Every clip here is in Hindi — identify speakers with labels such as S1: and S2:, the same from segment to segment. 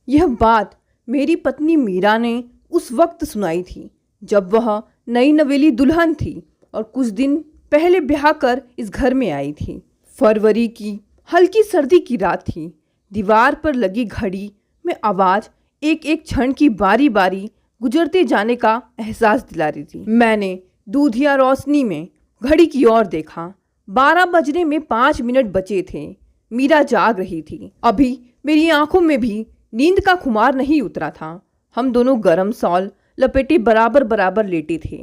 S1: यह बात मेरी पत्नी मीरा ने उस वक्त सुनाई थी जब वह नई नवेली दुल्हन थी और कुछ दिन पहले ब्याह कर इस घर में आई थी। फरवरी की हल्की सर्दी की रात थी। दीवार पर लगी घड़ी में आवाज़ एक एक क्षण की बारी बारी गुजरते जाने का एहसास दिला रही थी। मैंने दूधिया रोशनी में घड़ी की ओर देखा। 12 बजने में 5 मिनट बचे थे। मीरा जाग रही थी। अभी मेरी आंखों में भी नींद का खुमार नहीं उतरा था। हम दोनों गरम शॉल लपेटे बराबर बराबर लेटे थे।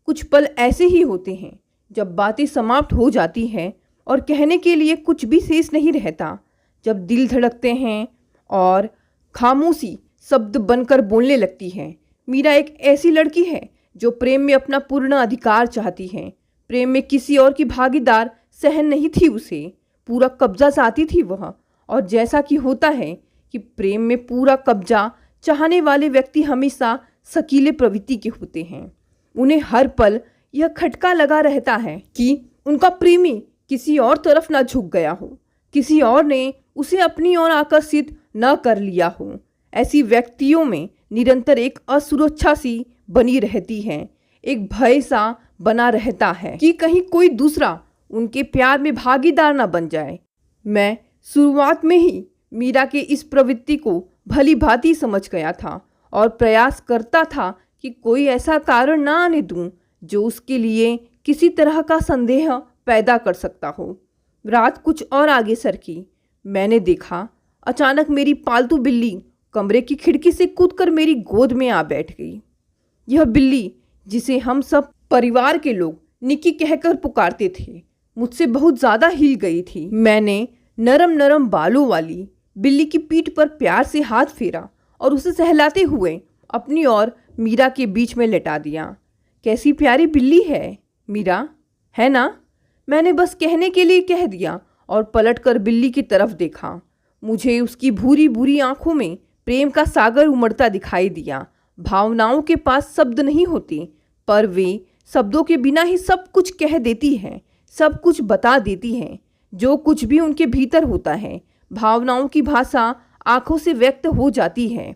S1: कुछ पल ऐसे ही होते हैं जब बातें समाप्त हो जाती हैं और कहने के लिए कुछ भी शेष नहीं रहता। जब दिल धड़कते हैं और खामोशी शब्द बनकर बोलने लगती है। मीरा एक ऐसी लड़की है जो प्रेम में अपना पूर्ण अधिकार चाहती है। प्रेम में किसी और की भागीदार सहन नहीं थी उसे, पूरा कब्जा चाहती थी वह। और जैसा कि होता है कि प्रेम में पूरा कब्जा चाहने वाले व्यक्ति हमेशा शकीले प्रवृत्ति के होते हैं। उन्हें हर पल यह खटका लगा रहता है कि उनका प्रेमी किसी और तरफ न झुक गया हो, किसी और ने उसे अपनी ओर आकर्षित न कर लिया हो। ऐसी व्यक्तियों में निरंतर एक असुरक्षा सी बनी रहती है, एक भय सा बना रहता है कि कहीं कोई दूसरा उनके प्यार में भागीदार न बन जाए। मैं शुरुआत में ही मीरा के इस प्रवृत्ति को भली भांति समझ गया था और प्रयास करता था कि कोई ऐसा कारण ना आने दूं जो उसके लिए किसी तरह का संदेह पैदा कर सकता हो। रात कुछ और आगे सरकी। मैंने देखा अचानक मेरी पालतू बिल्ली कमरे की खिड़की से कूदकर मेरी गोद में आ बैठ गई। यह बिल्ली, जिसे हम सब परिवार के लोग निकी कहकर पुकारते थे, मुझसे बहुत ज़्यादा हिल गई थी। मैंने नरम नरम बालों वाली बिल्ली की पीठ पर प्यार से हाथ फेरा और उसे सहलाते हुए अपनी ओर मीरा के बीच में लेटा दिया। कैसी प्यारी बिल्ली है मीरा, है ना? मैंने बस कहने के लिए कह दिया और पलटकर बिल्ली की तरफ देखा। मुझे उसकी भूरी भूरी आंखों में प्रेम का सागर उमड़ता दिखाई दिया। भावनाओं के पास शब्द नहीं होते, पर वे शब्दों के बिना ही सब कुछ कह देती हैं, सब कुछ बता देती हैं। जो कुछ भी उनके भीतर होता है, भावनाओं की भाषा आंखों से व्यक्त हो जाती है,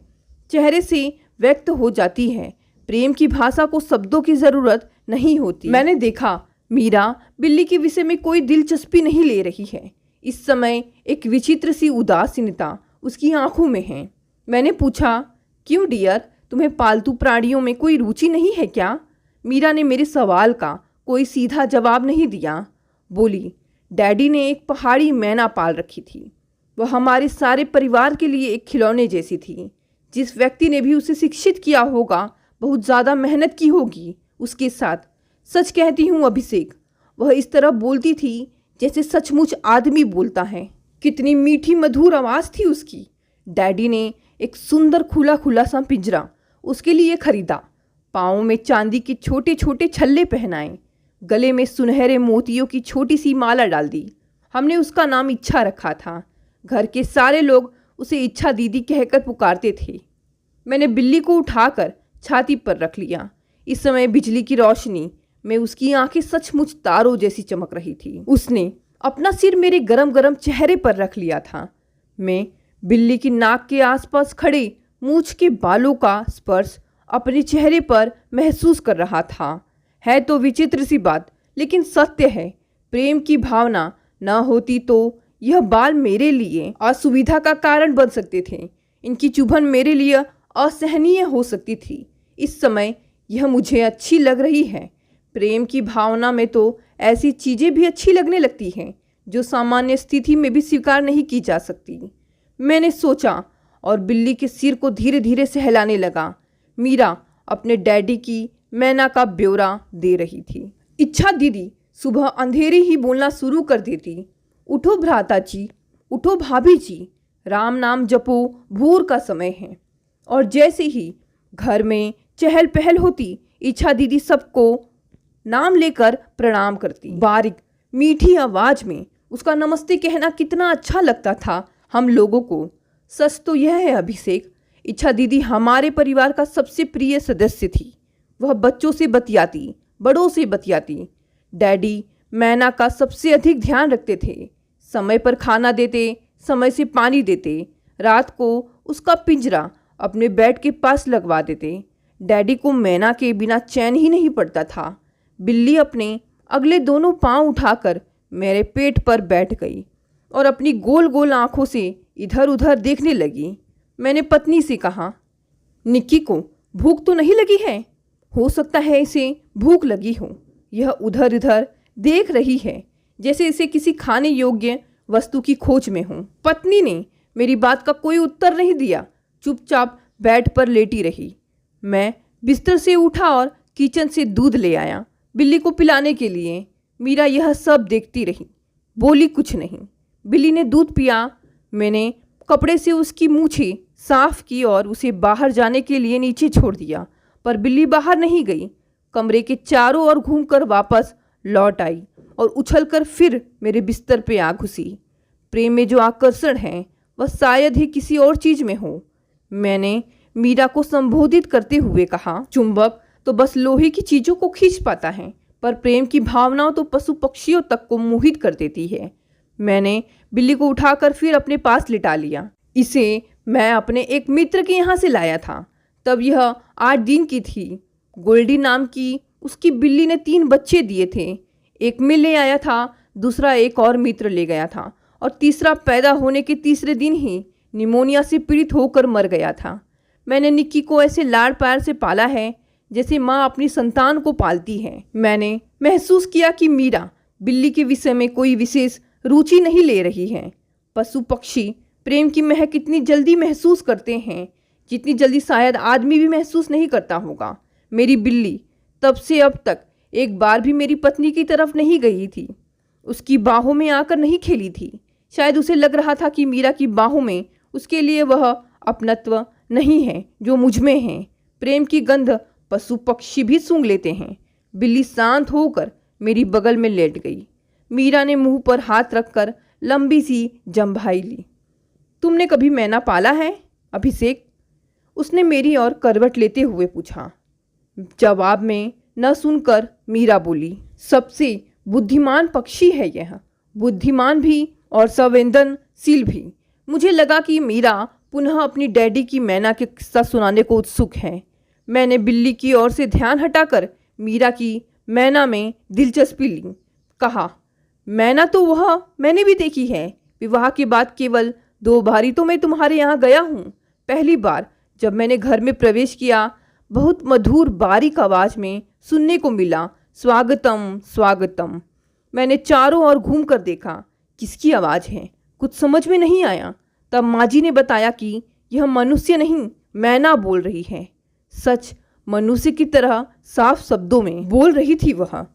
S1: चेहरे से व्यक्त हो जाती है। प्रेम की भाषा को शब्दों की ज़रूरत नहीं होती। मैंने देखा मीरा बिल्ली के विषय में कोई दिलचस्पी नहीं ले रही है। इस समय एक विचित्र सी उदासीनता उसकी आंखों में है। मैंने पूछा, क्यों डियर, तुम्हें पालतू प्राणियों में कोई रुचि नहीं है क्या? मीरा ने मेरे सवाल का कोई सीधा जवाब नहीं दिया। बोली, डैडी ने एक पहाड़ी मैना पाल रखी थी। वह हमारे सारे परिवार के लिए एक खिलौने जैसी थी। जिस व्यक्ति ने भी उसे शिक्षित किया होगा, बहुत ज़्यादा मेहनत की होगी उसके साथ। सच कहती हूँ अभिषेक, वह इस तरह बोलती थी जैसे सचमुच आदमी बोलता है। कितनी मीठी मधुर आवाज़ थी उसकी। डैडी ने एक सुंदर खुला खुला सा पिंजरा उसके लिए खरीदा, पाँव में चांदी के छोटे छोटे छल्ले पहनाए, गले में सुनहरे मोतियों की छोटी सी माला डाल दी। हमने उसका नाम इच्छा रखा था। घर के सारे लोग उसे इच्छा दीदी कहकर पुकारते थे। मैंने बिल्ली को उठाकर छाती पर रख लिया। इस समय बिजली की रोशनी में उसकी आंखें सचमुच तारों जैसी चमक रही थी। उसने अपना सिर मेरे गरम गरम चेहरे पर रख लिया था। मैं बिल्ली की नाक के आसपास खड़े मूंछ के बालों का स्पर्श अपने चेहरे पर महसूस कर रहा था। है तो विचित्र सी बात, लेकिन सत्य है। प्रेम की भावना न होती तो यह बाल मेरे लिए असुविधा का कारण बन सकते थे। इनकी चुभन मेरे लिए असहनीय हो सकती थी। इस समय यह मुझे अच्छी लग रही है। प्रेम की भावना में तो ऐसी चीज़ें भी अच्छी लगने लगती हैं जो सामान्य स्थिति में भी स्वीकार नहीं की जा सकती। मैंने सोचा और बिल्ली के सिर को धीरे धीरे सहलाने लगा। मीरा अपने डैडी की मैना का ब्यौरा दे रही थी। इच्छा दीदी सुबह अंधेरे ही बोलना शुरू कर देती, उठो भ्राता जी, उठो भाभी जी, राम नाम जपो, भोर का समय है। और जैसे ही घर में चहल पहल होती, इच्छा दीदी सबको नाम लेकर प्रणाम करती। बारीक मीठी आवाज में उसका नमस्ते कहना कितना अच्छा लगता था हम लोगों को। सच तो यह है अभिषेक, इच्छा दीदी हमारे परिवार का सबसे प्रिय सदस्य थी। वह बच्चों से बतियाती, बड़ों से बतियाती। डैडी मैना का सबसे अधिक ध्यान रखते थे। समय पर खाना देते, समय से पानी देते, रात को उसका पिंजरा अपने बेड के पास लगवा देते। डैडी को मैना के बिना चैन ही नहीं पड़ता था। बिल्ली अपने अगले दोनों पांव उठाकर मेरे पेट पर बैठ गई और अपनी गोल गोल आंखों से इधर उधर देखने लगी। मैंने पत्नी से कहा, निक्की को भूख तो नहीं लगी है? हो सकता है इसे भूख लगी हो। यह उधर इधर देख रही है जैसे इसे किसी खाने योग्य वस्तु की खोज में हो। पत्नी ने मेरी बात का कोई उत्तर नहीं दिया, चुपचाप बेड पर लेटी रही। मैं बिस्तर से उठा और किचन से दूध ले आया बिल्ली को पिलाने के लिए। मीरा यह सब देखती रही, बोली कुछ नहीं। बिल्ली ने दूध पिया। मैंने कपड़े से उसकी मूछें साफ की और उसे बाहर जाने के लिए नीचे छोड़ दिया, पर बिल्ली बाहर नहीं गई। कमरे के चारों ओर घूमकर वापस लौट आई और उछलकर फिर मेरे बिस्तर पे आ घुसी। प्रेम में जो आकर्षण है वह शायद ही किसी और चीज में हो। मैंने मीरा को संबोधित करते हुए कहा, चुंबक तो बस लोहे की चीजों को खींच पाता है, पर प्रेम की भावनाओं तो पशु पक्षियों तक को मोहित कर देती है। मैंने बिल्ली को उठाकर फिर अपने पास लिटा लिया। इसे मैं अपने एक मित्र के यहाँ से लाया था। तब यह 8 दिन की थी। गोल्डी नाम की उसकी बिल्ली ने 3 बच्चे दिए थे। एक मैं ले आया था, दूसरा एक और मित्र ले गया था और तीसरा पैदा होने के तीसरे दिन ही निमोनिया से पीड़ित होकर मर गया था। मैंने निक्की को ऐसे लाड़ प्यार से पाला है जैसे माँ अपनी संतान को पालती है। मैंने महसूस किया कि मीरा बिल्ली के विषय में कोई विशेष रुचि नहीं ले रही है। पशु पक्षी प्रेम की महक इतनी जल्दी महसूस करते हैं जितनी जल्दी शायद आदमी भी महसूस नहीं करता होगा। मेरी बिल्ली तब से अब तक एक बार भी मेरी पत्नी की तरफ नहीं गई थी, उसकी बाहों में आकर नहीं खेली थी। शायद उसे लग रहा था कि मीरा की बाहों में उसके लिए वह अपनत्व नहीं है जो मुझ में है। प्रेम की गंध पशु पक्षी भी सूंघ लेते हैं। बिल्ली शांत होकर मेरी बगल में लेट गई। मीरा ने मुंह पर हाथ रखकर लंबी सी जम्भाई ली। तुमने कभी मैना पाला है अभिषेक? उसने मेरी ओर करवट लेते हुए पूछा। जवाब में न सुनकर मीरा बोली, सबसे बुद्धिमान पक्षी है यह, बुद्धिमान भी और संवेदनशील भी। मुझे लगा कि मीरा पुनः अपनी डैडी की मैना के किस्सा सुनाने को उत्सुक है। मैंने बिल्ली की ओर से ध्यान हटाकर मीरा की मैना में दिलचस्पी ली। कहा, मैना तो वह मैंने भी देखी है। विवाह के बाद केवल 2 बार ही तो मैं तुम्हारे यहाँ गया हूँ। पहली बार जब मैंने घर में प्रवेश किया, बहुत मधुर बारीक आवाज़ में सुनने को मिला, स्वागतम स्वागतम। मैंने चारों ओर घूम कर देखा, किसकी आवाज़ है कुछ समझ में नहीं आया। तब माँ जी ने बताया कि यह मनुष्य नहीं मैना बोल रही है। सच मनुष्य की तरह साफ शब्दों में बोल रही थी वह।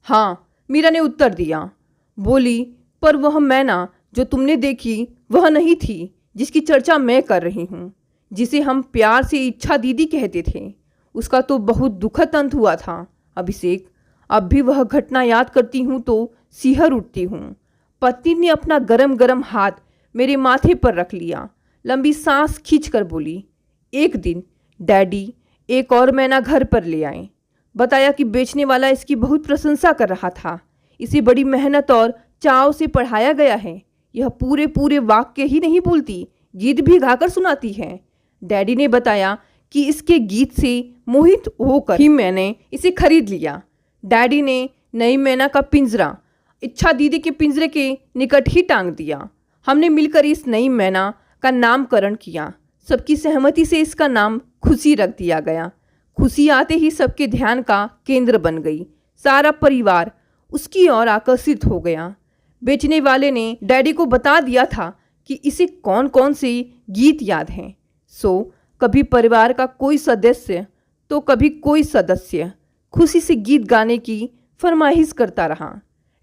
S1: हाँ, मीरा ने उत्तर दिया। बोली, पर वह मैना जो तुमने देखी वह नहीं थी जिसकी चर्चा मैं कर रही हूँ, जिसे हम प्यार से इच्छा दीदी कहते थे। उसका तो बहुत दुखद अंत हुआ था अभिषेक। अब भी वह घटना याद करती हूँ तो सिहर उठती हूँ। पत्नी ने अपना गरम गरम हाथ मेरे माथे पर रख लिया, लंबी सांस खींचकर बोली, एक दिन डैडी एक और मैना घर पर ले आए। बताया कि बेचने वाला इसकी बहुत प्रशंसा कर रहा था। इसे बड़ी मेहनत और चाव से पढ़ाया गया है। यह पूरे वाक्य ही नहीं बोलती, गीत भी गाकर सुनाती है। डैडी ने बताया कि इसके गीत से मोहित होकर ही मैंने इसे खरीद लिया। डैडी ने नई मैना का पिंजरा इच्छा दीदी के पिंजरे के निकट ही टांग दिया। हमने मिलकर इस नई मैना का नामकरण किया। सबकी सहमति से इसका नाम खुशी रख दिया गया। खुशी आते ही सबके ध्यान का केंद्र बन गई। सारा परिवार उसकी ओर आकर्षित हो गया। बेचने वाले ने डैडी को बता दिया था कि इसे कौन कौन से गीत याद हैं। सो कभी परिवार का कोई सदस्य तो कभी कोई सदस्य खुशी से गीत गाने की फरमाइश करता रहा।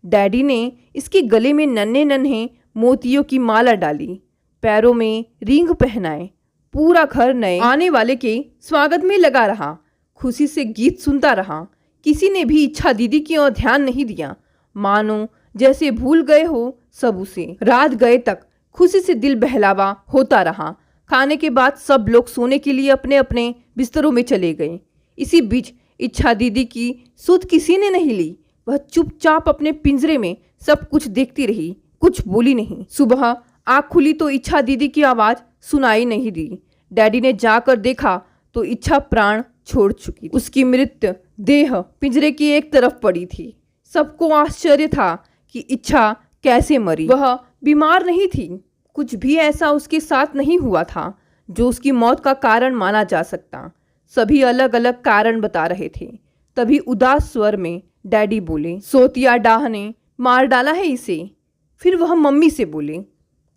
S1: डैडी ने इसके गले में नन्हे नन्हे मोतियों की माला डाली, पैरों में रिंग पहनाए। पूरा घर नए आने वाले के स्वागत में लगा रहा, खुशी से गीत सुनता रहा। किसी ने भी इच्छा दीदी की ओर ध्यान नहीं दिया, मानो जैसे भूल गए हो सब उसे। रात गए तक खुशी से दिल बहलावा होता रहा। खाने के बाद सब लोग सोने के लिए अपने अपने बिस्तरों में चले गए। इसी बीच इच्छा दीदी की सुध किसी ने नहीं ली। वह चुपचाप अपने पिंजरे में सब कुछ देखती रही, कुछ बोली नहीं। सुबह आँख खुली तो इच्छा दीदी की आवाज़ सुनाई नहीं दी। डैडी ने जाकर देखा तो इच्छा प्राण छोड़ चुकी थी। उसकी मृत देह पिंजरे की एक तरफ पड़ी थी। सबको आश्चर्य था कि इच्छा कैसे मरी। वह बीमार नहीं थी, कुछ भी ऐसा उसके साथ नहीं हुआ था जो उसकी मौत का कारण माना जा सकता। सभी अलग अलग कारण बता रहे थे। तभी उदास स्वर में डैडी बोले, सोतिया डाह ने मार डाला है इसे। फिर वह मम्मी से बोले,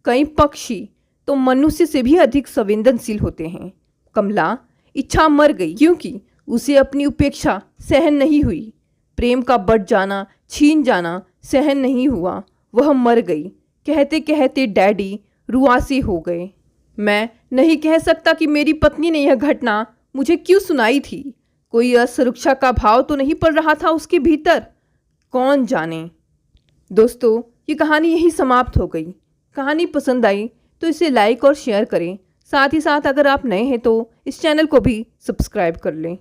S1: कई पक्षी तो मनुष्य से भी अधिक संवेदनशील होते हैं। कमला, इच्छा मर गई क्योंकि उसे अपनी उपेक्षा सहन नहीं हुई। प्रेम का बट जाना, छीन जाना सहन नहीं हुआ, वह मर गई। कहते कहते डैडी रुआसी हो गए। मैं नहीं कह सकता कि मेरी पत्नी ने यह घटना मुझे क्यों सुनाई थी। कोई असुरक्षा का भाव तो नहीं पड़ रहा था उसके भीतर, कौन जाने। दोस्तों, ये कहानी यही समाप्त हो गई। कहानी पसंद आई तो इसे लाइक और शेयर करें। साथ ही साथ अगर आप नए हैं तो इस चैनल को भी सब्सक्राइब कर लें।